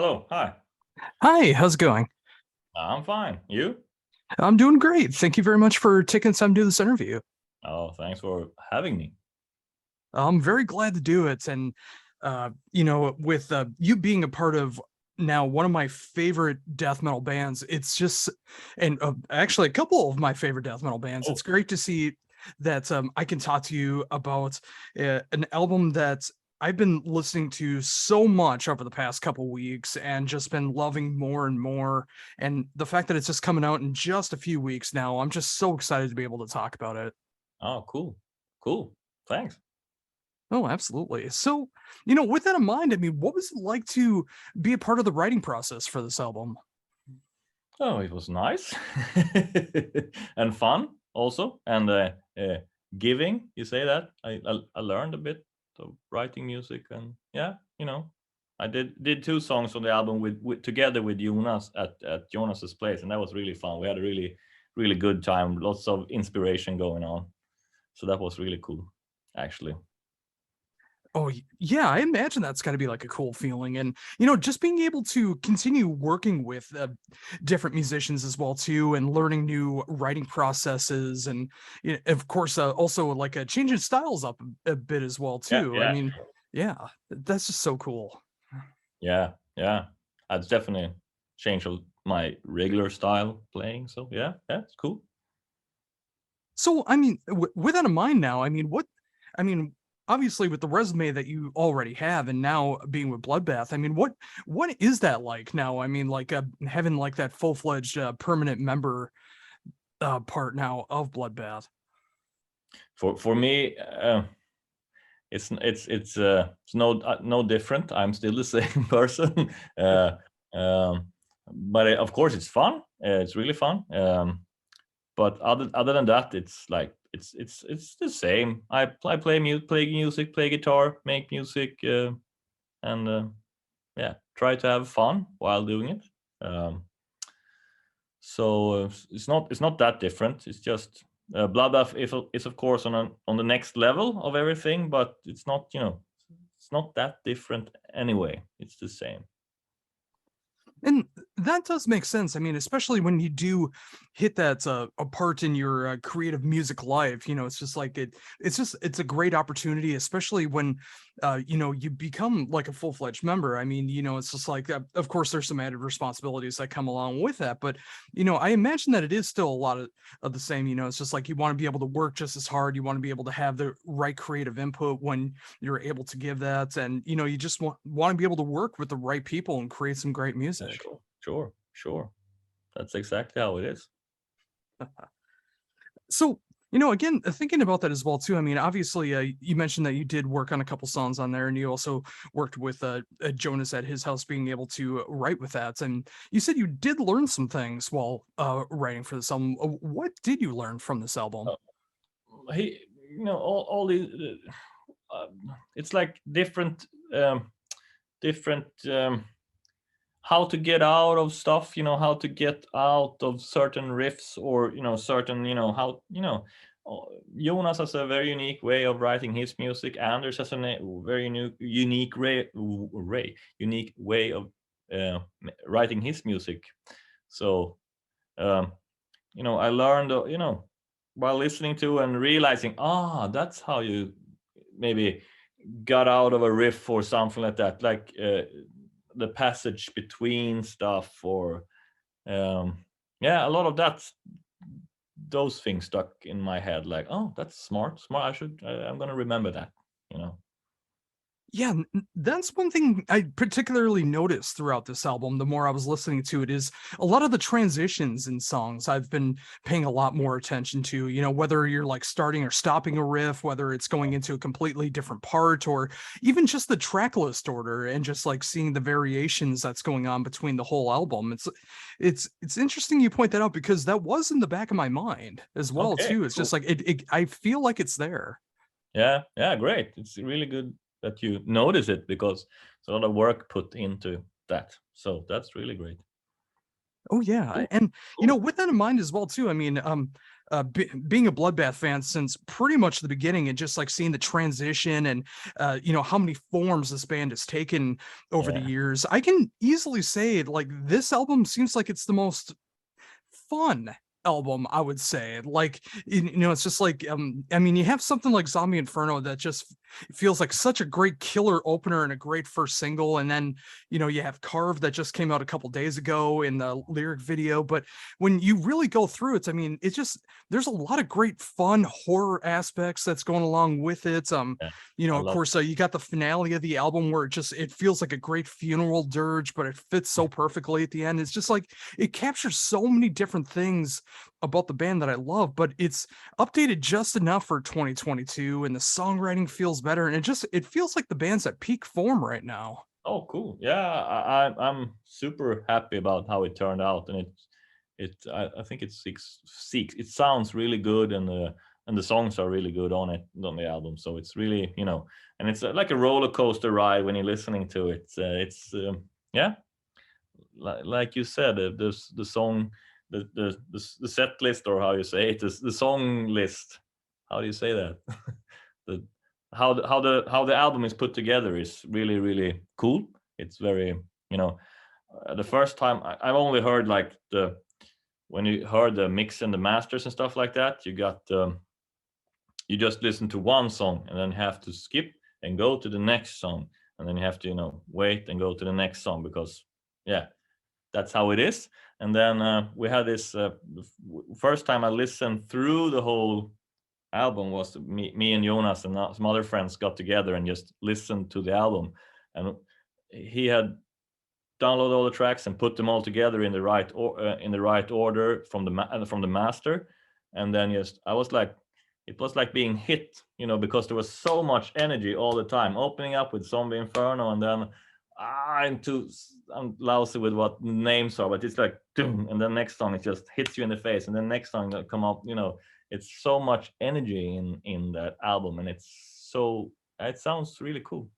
Hello. Hi. Hi, how's it going? I'm fine. You? I'm doing great. Thank you very much for taking time to do this interview. Oh, thanks for having me. I'm very glad to do it. And, with you being a part of now one of my favorite death metal bands, it's just, and actually a couple of my favorite death metal bands, Oh, it's great to see that I can talk to you about an album that I've been listening to so much over the past couple weeks and just been loving more and more. And the fact that it's just coming out in just a few weeks now, I'm just so excited to be able to talk about it. oh, cool. Cool. Thanks. Oh, absolutely. So, with that in mind, I mean, what was it like to be a part of the writing process for this album? Oh, it was nice and fun also, and giving. You say that I learned a bit of writing music, and yeah, I did two songs on the album with together with Jonas at Jonas's place, and that was really fun. We had a really good time. Lots of inspiration going on, so that was really cool, actually. Oh, yeah, I imagine that's got to be like a cool feeling. And, just being able to continue working with different musicians as well, too, and learning new writing processes. And, of course, also like changing styles up a bit as well, Yeah, too. I yeah. mean, yeah, that's just so cool. Yeah, yeah. I'd definitely changed my regular style playing. So yeah, it's cool. So, I mean, with that in mind now, I mean, obviously with the resume that you already have, and now being with Bloodbath, I mean, what is that like now? I mean, like having like that full fledged permanent member part now of Bloodbath. For me, it's no different. I'm still the same person. Um, but of course, it's fun. It's really fun. But other than that, it's like it's the same. I play music, play guitar, make music, and yeah, try to have fun while doing it. Um, so it's not that different. It's just Bloodbath is of course on the next level of everything, but it's not that different anyway. It's the same. And that does make sense. I mean, especially when you do hit that a part in your creative music life, it's just like it's a great opportunity, especially when you become like a full-fledged member. I mean, it's just like of course there's some added responsibilities that come along with that, but I imagine that it is still a lot of the same. It's just like you want to be able to work just as hard, you want to be able to have the right creative input when you're able to give that, and you just want to be able to work with the right people and create some great Yeah, music. sure. That's exactly how it is. So, again, thinking about that as well too. I mean, obviously, you mentioned that you did work on a couple songs on there, and you also worked with Jonas at his house, being able to write with that. And you said you did learn some things while writing for this album. What did you learn from this album? Uh, he, all these. It's like different. How to get out of stuff, how to get out of certain riffs, or certain, how, Jonas has a very unique way of writing his music. Anders has a very unique way of writing his music. So um, I learned, while listening to and realizing, that's how you maybe got out of a riff or something like that, like the passage between stuff, or yeah, a lot of that, those things stuck in my head, like, oh, that's smart, I'm gonna remember that, you know Yeah, that's one thing I particularly noticed throughout this album. The more I was listening to it, is a lot of the transitions in songs I've been paying a lot more attention to. Whether you're like starting or stopping a riff, whether it's going into a completely different part, or even just the track list order, and just like seeing the variations that's going on between the whole album. It's interesting you point that out, because that was in the back of my mind as well okay, too. It's cool. just like I feel like it's there. Yeah, great. It's really good that you notice it, because it's a lot of work put into that, so that's really great. Oh yeah, Cool. and Cool. with that in mind as well too. I mean, being a Bloodbath fan since pretty much the beginning, and just like seeing the transition and how many forms this band has taken over the Yeah. years, I can easily say like this album seems like it's the most fun album, I would say. Like, it's just like I mean, you have something like Zombie Inferno that just feels like such a great killer opener and a great first single, and then you have Carve that just came out a couple days ago in the lyric video. But when you really go through it, I mean, it's just there's a lot of great fun horror aspects that's going along with it. Yeah. I Of love course, you got the finale of the album where it feels like a great funeral dirge, but it fits so perfectly at the end. It's just like it captures so many different things about the band that I love, but it's updated just enough for 2022, and the songwriting feels better, and it feels like the band's at peak form right now. Oh, cool. Yeah, I'm super happy about how it turned out, and I think it's six. It sounds really good, and the songs are really good on the album. So it's really, and it's like a roller coaster ride when you're listening to it. Yeah, like you said, the song, the set list, or how you say it, the song list. How do you say that? the how the album is put together is really, really cool. It's very, the first time I've only heard like when you heard the mix and the masters and stuff like that, you just listen to one song and then have to skip and go to the next song, and then you have to wait and go to the next song, because yeah, that's how it is. And then we had this first time I listened through the whole album was me and Jonas and some other friends got together and just listened to the album, and he had downloaded all the tracks and put them all together in the right order from the master, and then just I was like, it was like being hit, because there was so much energy all the time, opening up with Zombie Inferno, and then I'm lousy with what names are, but it's like doom, and then next song it just hits you in the face, and then next song that come up, it's so much energy in that album, and it sounds really cool.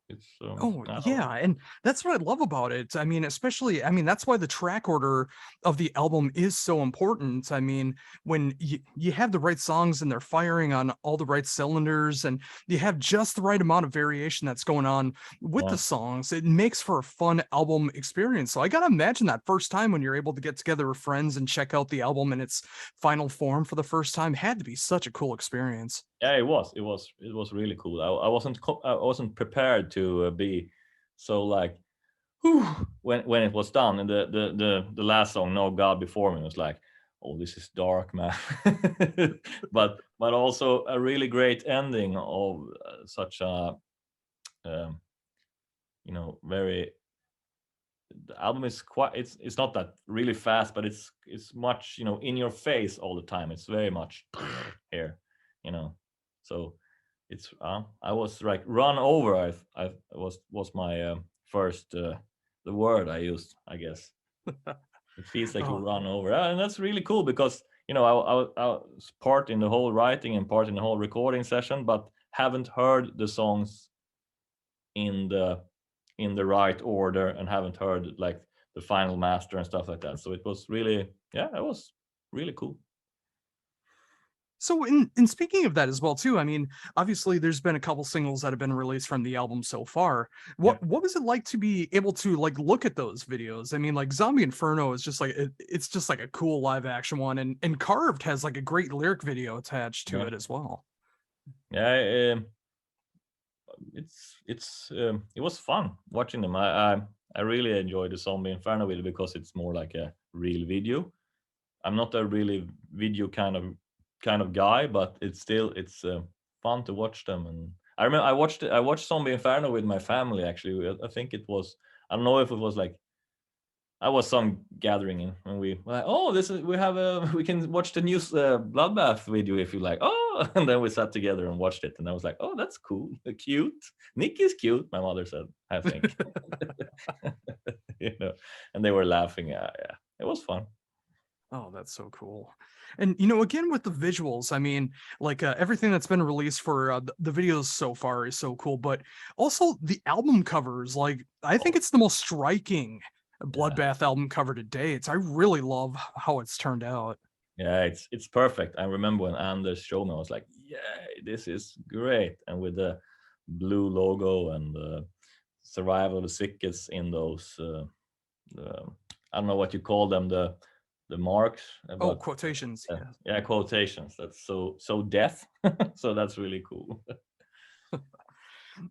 It's Oh, I don't know. yeah, and that's what I love about it. I mean, especially, I mean, that's why the track order of the album is so important. I mean, when you have the right songs and they're firing on all the right cylinders, and you have just the right amount of variation that's going on with the Yeah. songs, it makes for a fun album experience. So I gotta imagine that first time when you're able to get together with friends and check out the album in its final form for the first time had to be such a cool experience. Yeah, it was really cool. I wasn't prepared to be so like, whew, when it was done, and the last song, No God Before Me, was like, oh, this is dark, man. But also a really great ending of such a um, very, the album is quite, it's not that really fast, but it's much, in your face all the time. It's very much here, you know so it's I was like run over. I was my first the word I used, I guess. It feels like you Oh, run over. And that's really cool, because I was part in the whole writing and part in the whole recording session, but haven't heard the songs in the right order, and haven't heard like the final master and stuff like that. So it was really, yeah, it was really cool. so in speaking of that as well too, I mean, obviously there's been a couple singles that have been released from the album so far. Yeah. What was it like to be able to like look at those videos? I mean, like Zombie Inferno is just like it's just like a cool live action one, and Carved has like a great lyric video attached to Yeah. it as well. Yeah. It was fun watching them. I really enjoyed the Zombie Inferno video, because it's more like a real video. I'm not a really video kind of guy, but it's fun to watch them. And I remember I watched Zombie Inferno with my family, actually. I think it was, I don't know if it was like, I was some gathering, and we were like, oh, this is, we have a we can watch the new Bloodbath video if you like. Oh, and then we sat together and watched it, and I was like, oh, that's cool, cute. Nick is cute, my mother said, I think. you know and they were laughing. Yeah, it was fun. Oh, that's so cool. And again with the visuals, I mean, like everything that's been released for the videos so far is so cool, but also the album covers, like I think Oh, it's the most striking Bloodbath album cover to date. I really love how it's turned out. Yeah, it's perfect. I remember when Anders showed me, I was like, "Yeah, this is great!" And with the blue logo and the survival of the sickest in those, I don't know what you call them, the marks, Oh, but quotations. Yeah. yeah, quotations. That's so death. So that's really cool.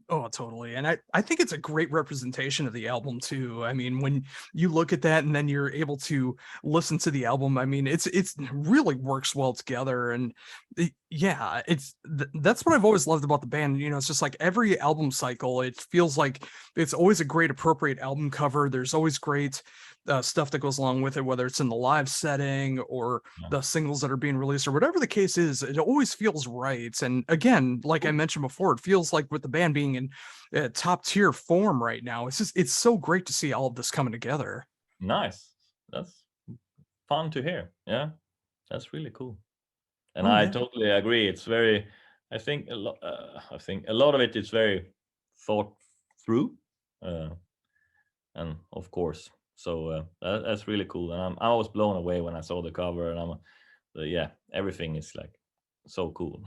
Oh, totally. And I think it's a great representation of the album too. I mean, when you look at that and then you're able to listen to the album, I mean, it's really works well together. And yeah, that's what I've always loved about the band. You know, it's just like every album cycle, it feels like it's always a great appropriate album cover. There's always great stuff that goes along with it, whether it's in the live setting or Yeah. the singles that are being released or whatever the case is. It always feels right. And again, like I mentioned before, it feels like with the band being in top tier form right now, it's so great to see all of this coming together. Nice. That's fun to hear. Yeah, that's really cool. And Oh I yeah. totally agree. It's very, I think a lot of it is very thought through, uh, and of course, so that's really cool. And I was blown away when I saw the cover, and yeah, everything is like so cool.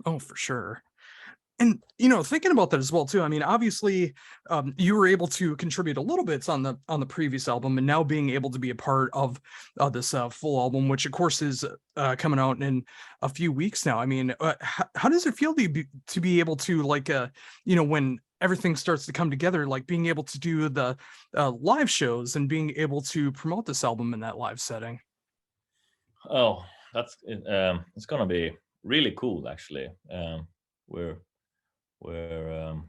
Oh, for sure. And thinking about that as well too. I mean, obviously, you were able to contribute a little bit on the previous album, and now being able to be a part of this full album, which of course is coming out in a few weeks now. I mean, how does it feel to be able to like when everything starts to come together, like being able to do the live shows and being able to promote this album in that live setting? Oh, it's gonna be really cool actually. We're we're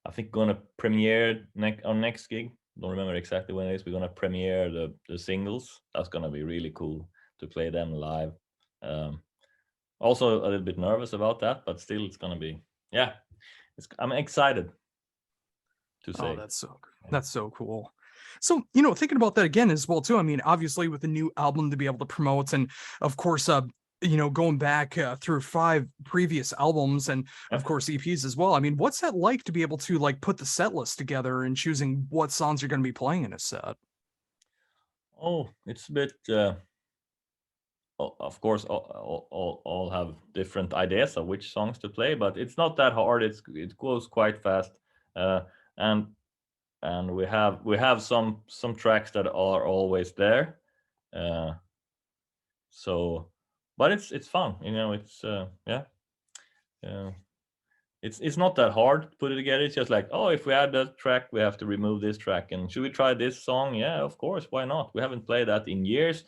I think gonna premiere our next gig. Don't remember exactly when it is. We're gonna premiere the singles. That's gonna be really cool to play them live. Um, Also a little bit nervous about that, but still it's gonna be, yeah. I'm excited to Oh, say. that's so cool. So, thinking about that again as well too. I mean, obviously with a new album to be able to promote, and of course, going back through 5 previous albums and Yeah. of course EPs as well. I mean, what's that like to be able to like put the set list together and choosing what songs you're going to be playing in a set? Oh, it's a bit. Of course, all have different ideas of which songs to play, but it's not that hard. It goes quite fast, uh, and we have some tracks that are always there. Uh, so, but it's fun. It's yeah. Uh, it's not that hard to put it together. It's just like, oh, if we add that track, we have to remove this track. And should we try this song? Yeah, of course. Why not? We haven't played that in years,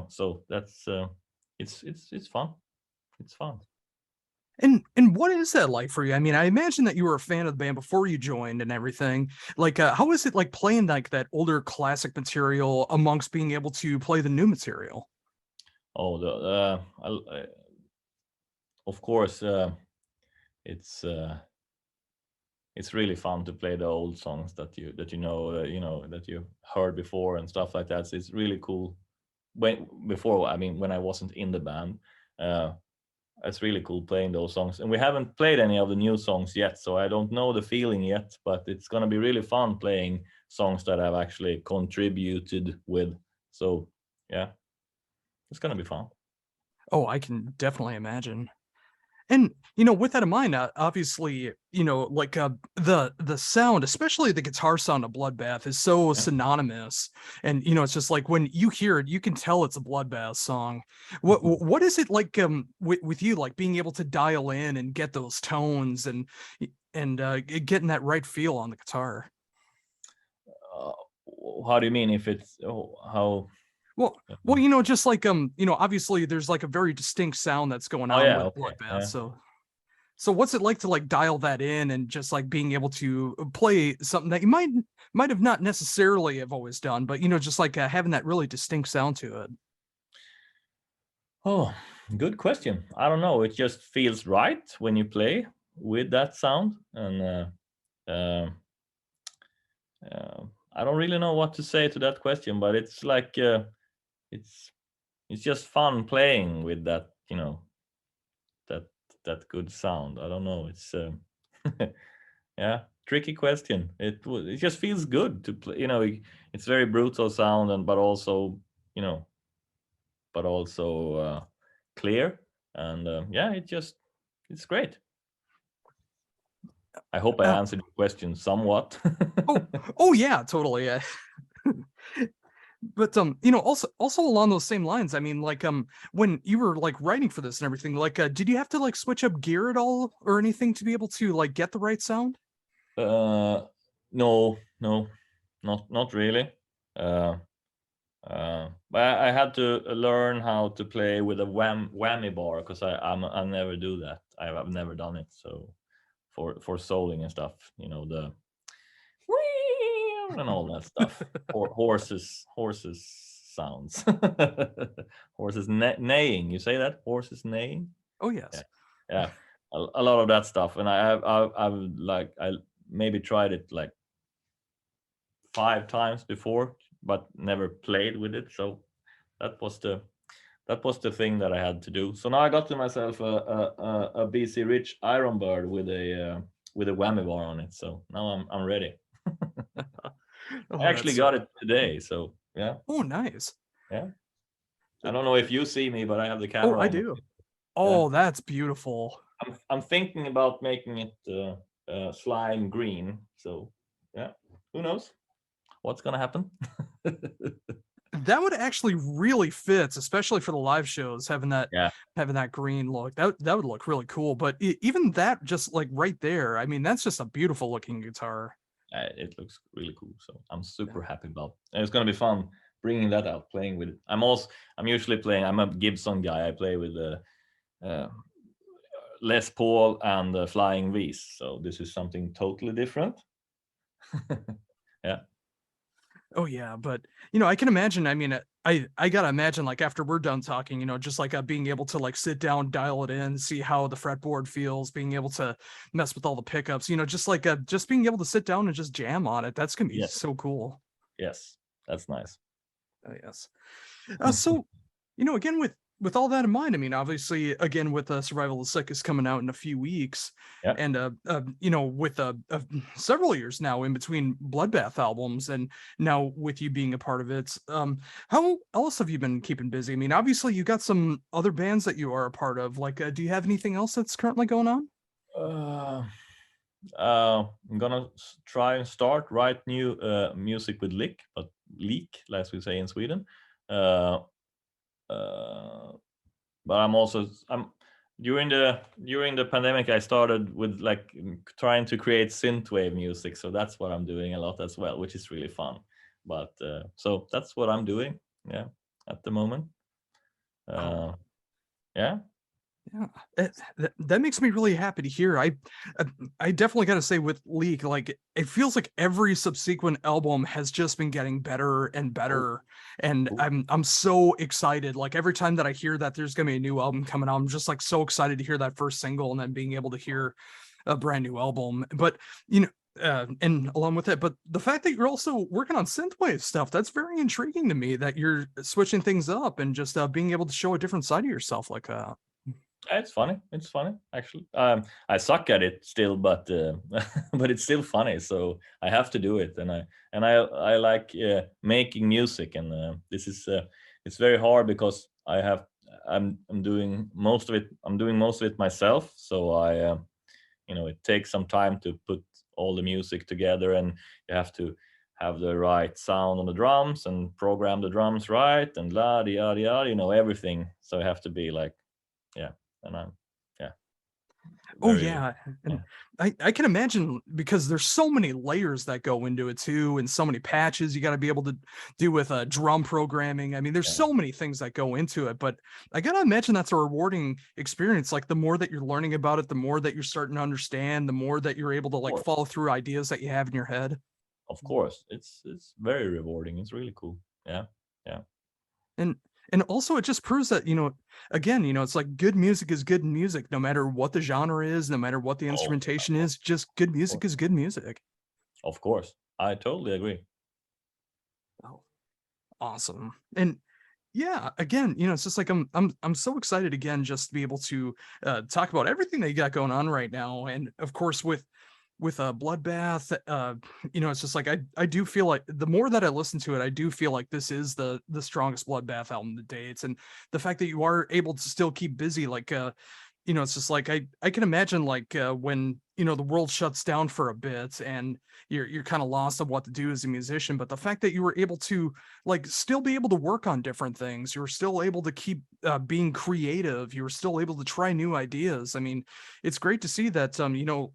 So that's it's fun. It's fun. And what is that like for you? I mean, I imagine that you were a fan of the band before you joined and everything. Like, how is it like playing like that older classic material amongst being able to play the new material? Oh, of course, it's uh, it's really fun to play the old songs that you heard before and stuff like that. So it's really cool. When I wasn't in the band. Uh, It's really cool playing those songs. And we haven't played any of the new songs yet, so I don't know the feeling yet, but it's going to be really fun playing songs that I've actually contributed with. So, yeah, it's going to be fun. Oh, I can definitely imagine. And with that in mind, obviously, like the sound, especially the guitar sound of Bloodbath, is so Yeah. synonymous. And it's just like when you hear it, you can tell it's a Bloodbath song. What is it like with you, like being able to dial in and get those tones and getting that right feel on the guitar? Uh, how do you mean if it's how? Well, just like obviously there's like a very distinct sound that's going Oh on yeah, with okay, Bloodbath. yeah. So what's it like to like dial that in and just like being able to play something that you might have not necessarily have always done, but just like having that really distinct sound to it? Oh, good question. I don't know. It just feels right when you play with that sound, and uh, I don't really know what to say to that question, but it's like it's it's just fun playing with that, that that good sound. I don't know. It's yeah. tricky question. It just feels good to play. It's very brutal sound, and but also you know, clear, and yeah, it's great. I hope I Uh, answered your question somewhat. oh yeah, totally. Yeah. But also along those same lines, I mean, like when you were like writing for this and everything, like did you have to like switch up gear at all or anything to be able to like get the right sound? No, not really. Uh, but I had to learn how to play with a whammy bar because I never do that. I've never done it. So for soling and stuff, the and all that stuff. Or horses sounds. Horses neighing. You say that? Horses neighing? Oh yes. Yeah. Yeah. A lot of that stuff. And I maybe tried it like 5 times before, but never played with it. So that was the thing that I had to do. So now I got to myself a BC Rich Iron Bird with a whammy bar on it. So now I'm ready. Oh, I actually that's got it today. So yeah, oh nice. yeah. I don't know if you see me, but I have the Oh, camera I on. do. Yeah. Oh, that's beautiful. I'm thinking about making it slime green. So yeah, who knows what's gonna happen? That would actually really fit, especially for the live shows, Yeah, having that green look. That would look really cool. But even that, just like right there, I mean, that's just a beautiful looking guitar. it looks really cool. So I'm super happy about. And it's gonna be fun bringing that out, playing with it. I'm usually playing. I'm a Gibson guy. I play with the Les Paul and the Flying V's. So this is something totally different. Yeah. Oh yeah, but I can imagine. I mean, I gotta imagine like after we're done talking, just like being able to like sit down, dial it in, see how the fretboard feels, being able to mess with all the pickups, just like just being able to sit down and just jam on it. That's gonna be Yes. so cool. Yes. That's nice. Oh, yes. So, again with all that in mind, I mean, obviously, again with Survival of the Sickest coming out in a few weeks, Yeah. and with several years now in between Bloodbath albums, and now with you being a part of it, how else have you been keeping busy? I mean, obviously, you got some other bands that you are a part of. Like, do you have anything else that's currently going on? I'm gonna try and write new music with LIK, but LIK, as we say in Sweden. Uh, but I'm during the pandemic I started with like trying to create synthwave music, so that's what I'm doing a lot as well, which is really fun. But so that's what I'm doing, yeah, at the moment. Yeah. Yeah, that makes me really happy to hear. I definitely got to say with LIK, like it feels like every subsequent album has just been getting better and better, and I'm so excited. Like every time that I hear that there's gonna be a new album coming out, I'm just like so excited to hear that first single and then being able to hear a brand new album. But and along with it, but the fact that you're also working on synthwave stuff, that's very intriguing to me. That you're switching things up and just being able to show a different side of yourself like that. It's funny. It's funny, actually. I suck at it still, but but it's still funny. So I have to do it, and I like making music, and this is it's very hard because I'm doing most of it. I'm doing most of it myself. So it takes some time to put all the music together, and you have to have the right sound on the drums and program the drums right, and la di yada yada. Everything. So I have to be like, yeah. And I'm Oh very yeah, and I can imagine because there's so many layers that go into it too, and so many patches you got to be able to do with drum programming. I mean, there's so many things that go into it, but I gotta imagine that's a rewarding experience. Like the more that you're learning about it, the more that you're starting to understand, the more that you're able to like follow through ideas that you have in your head. Of course, it's very rewarding. It's really cool. Yeah, yeah. And also it just proves that again it's like good music is good music no matter what the genre is, no matter what the instrumentation is. Just good music is good music. Of course, I totally agree. Oh, awesome. And yeah, again, it's just like I'm so excited again just to be able to talk about everything that you got going on right now. And of course with with Bloodbath, it's just like I do feel like the more that I listen to it, I do feel like this is the strongest Bloodbath album to date. And the fact that you are able to still keep busy, like it's just like I can imagine like when the world shuts down for a bit and you're kind of lost on what to do as a musician, but the fact that you were able to like still be able to work on different things, you were still able to keep being creative, you were still able to try new ideas. I mean, it's great to see that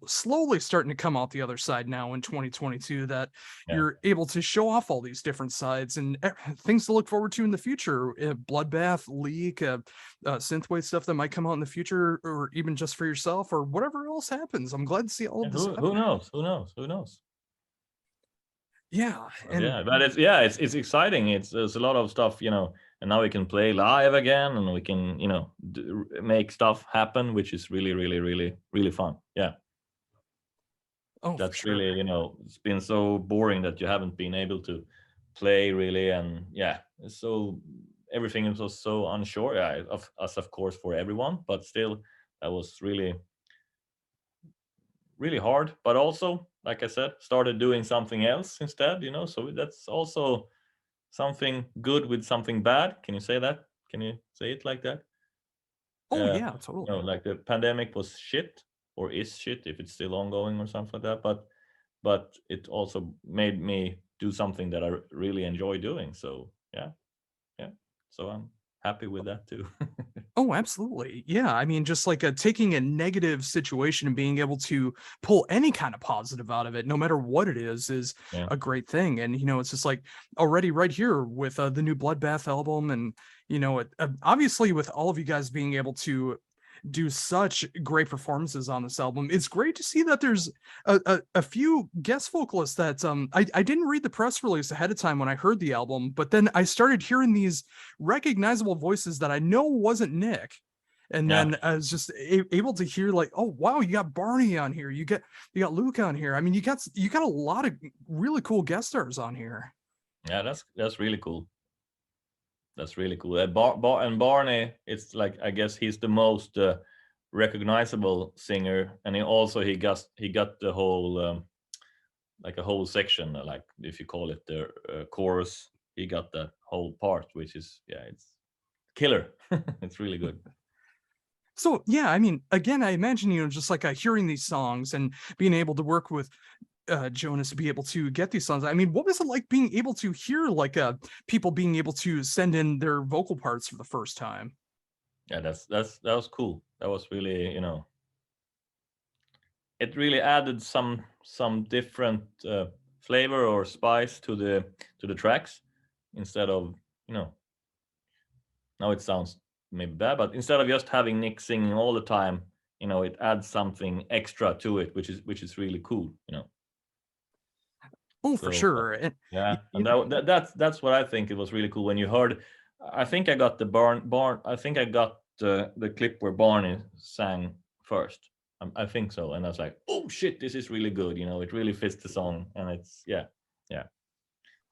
slowly starting to come out the other side now in 2022, that Yeah. you're able to show off all these different sides and things to look forward to in the future. Bloodbath, Leak, synthwave stuff that might come out in the future, or even just for yourself or whatever else happens. I'm glad to see all of this Who happening. knows? Who knows? Who knows? Yeah, and Yeah, but it's exciting. There's a lot of stuff, and now we can play live again, and we can make stuff happen, which is really really really really fun. Yeah, oh, for that's sure. really, it's been so boring that you haven't been able to play really, and yeah, so everything was so unsure. Yeah, of us, of course, for everyone, but still, that was really really hard. But also, like I said, started doing something else instead. So that's also something good with something bad. Can you say that? Can you say it like that? Oh yeah, totally. Like the pandemic was shit, or is shit if it's still ongoing or something like that. But it also made me do something that I really enjoy doing. So yeah, yeah. So I'm happy with that too. Oh, absolutely. Yeah. I mean, just like taking a negative situation and being able to pull any kind of positive out of it, no matter what it is Yeah, a great thing. And, it's just like already right here with the new Bloodbath album. And, obviously with all of you guys being able to do such great performances on this album, it's great to see that there's a few guest vocalists that I didn't read the press release ahead of time when I heard the album, but then I started hearing these recognizable voices that I know wasn't Nick. And yeah, then I was just able to hear like, oh wow, you got Barney on here, you got Luke on here. I mean, you got a lot of really cool guest stars on here. yeah. That's really cool. That's really cool. And Barney, it's like, I guess he's the most recognizable singer, and he got the whole like a whole section, like if you call it the chorus, he got that whole part, which is, yeah, it's killer. It's really good. So yeah, I mean, again, I imagine just like hearing these songs and being able to work with Jonas to be able to get these songs. I mean, what was it like being able to hear like people being able to send in their vocal parts for the first time? Yeah, that was cool. That was really, it really added some different flavor or spice to the tracks, instead of, now it sounds maybe bad, but instead of just having Nick singing all the time, it adds something extra to it, which is really cool. Oh, for So sure. And yeah, y- and y- that's what I think it was really cool when you heard. I think I got the barn. I think I got the clip where Barney sang first. I think so, and I was like, oh shit, this is really good. It really fits the song, and it's, yeah, yeah.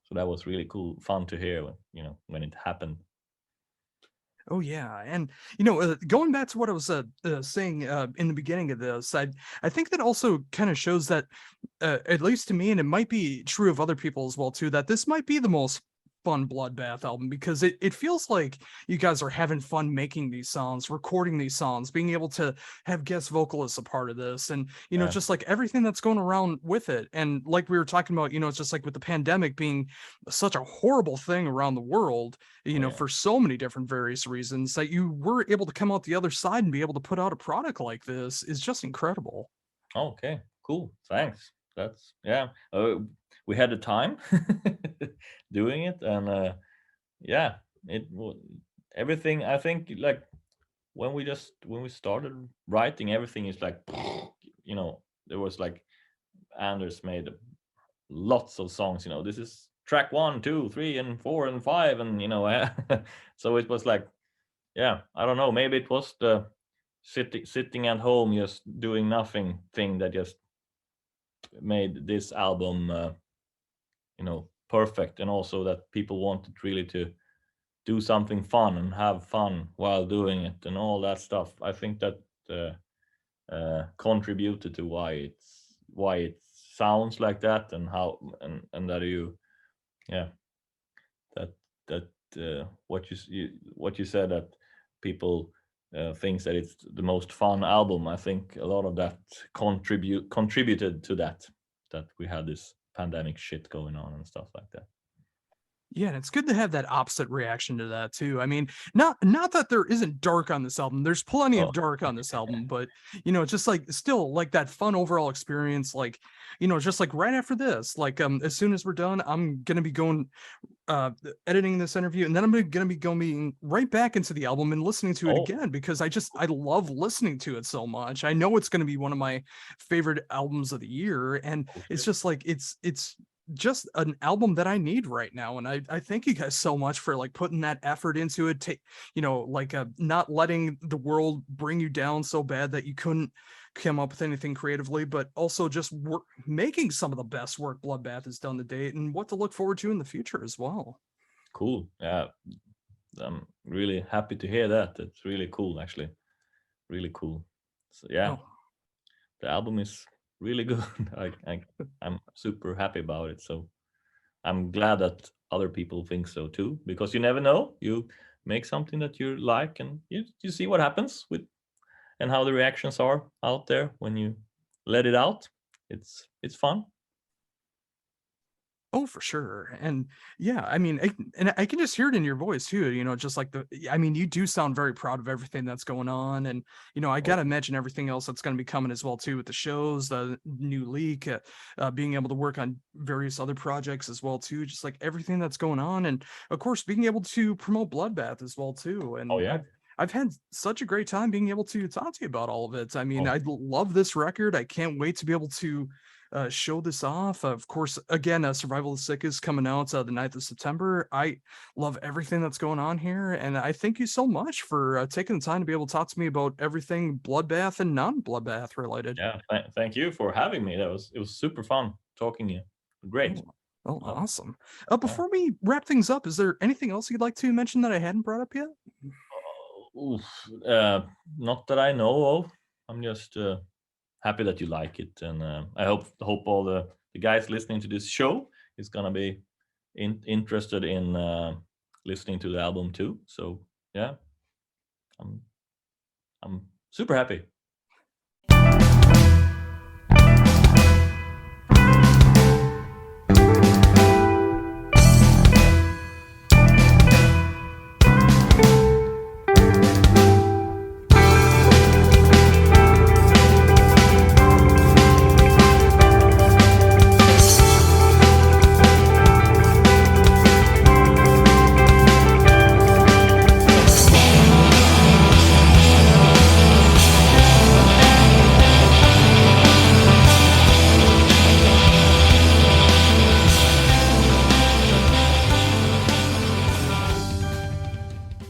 So that was really cool, fun to hear when it happened. Oh yeah, and going back to what I was saying in the beginning of this, I think that also kind of shows that, at least to me, and it might be true of other people as well too, that this might be the most fun Bloodbath album, because it feels like you guys are having fun making these songs, recording these songs, being able to have guest vocalists a part of this, and Yeah, just like everything that's going around with it. And like we were talking about, it's just like with the pandemic being such a horrible thing around the world, oh yeah. for so many different various reasons, that you were able to come out the other side and be able to put out a product like this is just incredible. Okay, cool. Thanks. That's, yeah. We had the time doing it, and yeah, everything. I think, like, when we started writing, everything is like, there was like, Anders made lots of songs. This is track 1, 2, 3, and 4, and 5, and so it was like, yeah, I don't know. Maybe it was the sitting at home just doing nothing thing that just made this album perfect, and also that people wanted really to do something fun and have fun while doing it, and all that stuff. I think that contributed to why it sounds like that, and how and that you, yeah, that what you said, that people thinks that it's the most fun album. I think a lot of that contributed to that we had this pandemic shit going on and stuff like that. Yeah, and it's good to have that opposite reaction to that too. I mean, not that there isn't dark on this album. There's plenty of dark on this album, but just like still like that fun overall experience. Like, just like right after this, like as soon as we're done, I'm gonna be going editing this interview, and then I'm gonna be going right back into the album and listening to it again, because I love listening to it so much. I know it's gonna be one of my favorite albums of the year, and it's just like it's just an album that I need right now. And I thank you guys so much for like putting that effort into it, not letting the world bring you down so bad that you couldn't come up with anything creatively, but also just making some of the best work Bloodbath has done to date, and what to look forward to in the future as well. Cool. Yeah, I'm really happy to hear that. It's really cool, actually. Really cool. So yeah, the album is really good. I'm super happy about it. So I'm glad that other people think so too, because you never know. You make something that you like, and you see what happens with, and how the reactions are out there when you let it out. It's fun. Oh, for sure. And yeah, I mean, I can just hear it in your voice too, just like you do sound very proud of everything that's going on. And, I got to imagine everything else that's going to be coming as well too, with the shows, the new LIK, being able to work on various other projects as well too, just like everything that's going on. And of course, being able to promote Bloodbath as well too. And I've had such a great time being able to talk to you about all of it. I mean, I love this record. I can't wait to be able to show this off. Of course, again, Survival of the Sickest coming out the 9th of September. I love everything that's going on here, and I thank you so much for taking the time to be able to talk to me about everything Bloodbath and non-Bloodbath related. Yeah, thank you for having me. It was super fun talking to you. Great. Oh, awesome. Before we wrap things up, is there anything else you'd like to mention that I hadn't brought up yet? Not that I know of. I'm just happy that you like it, and I hope all the guys listening to this show is gonna be interested in listening to the album too. So yeah, I'm super happy.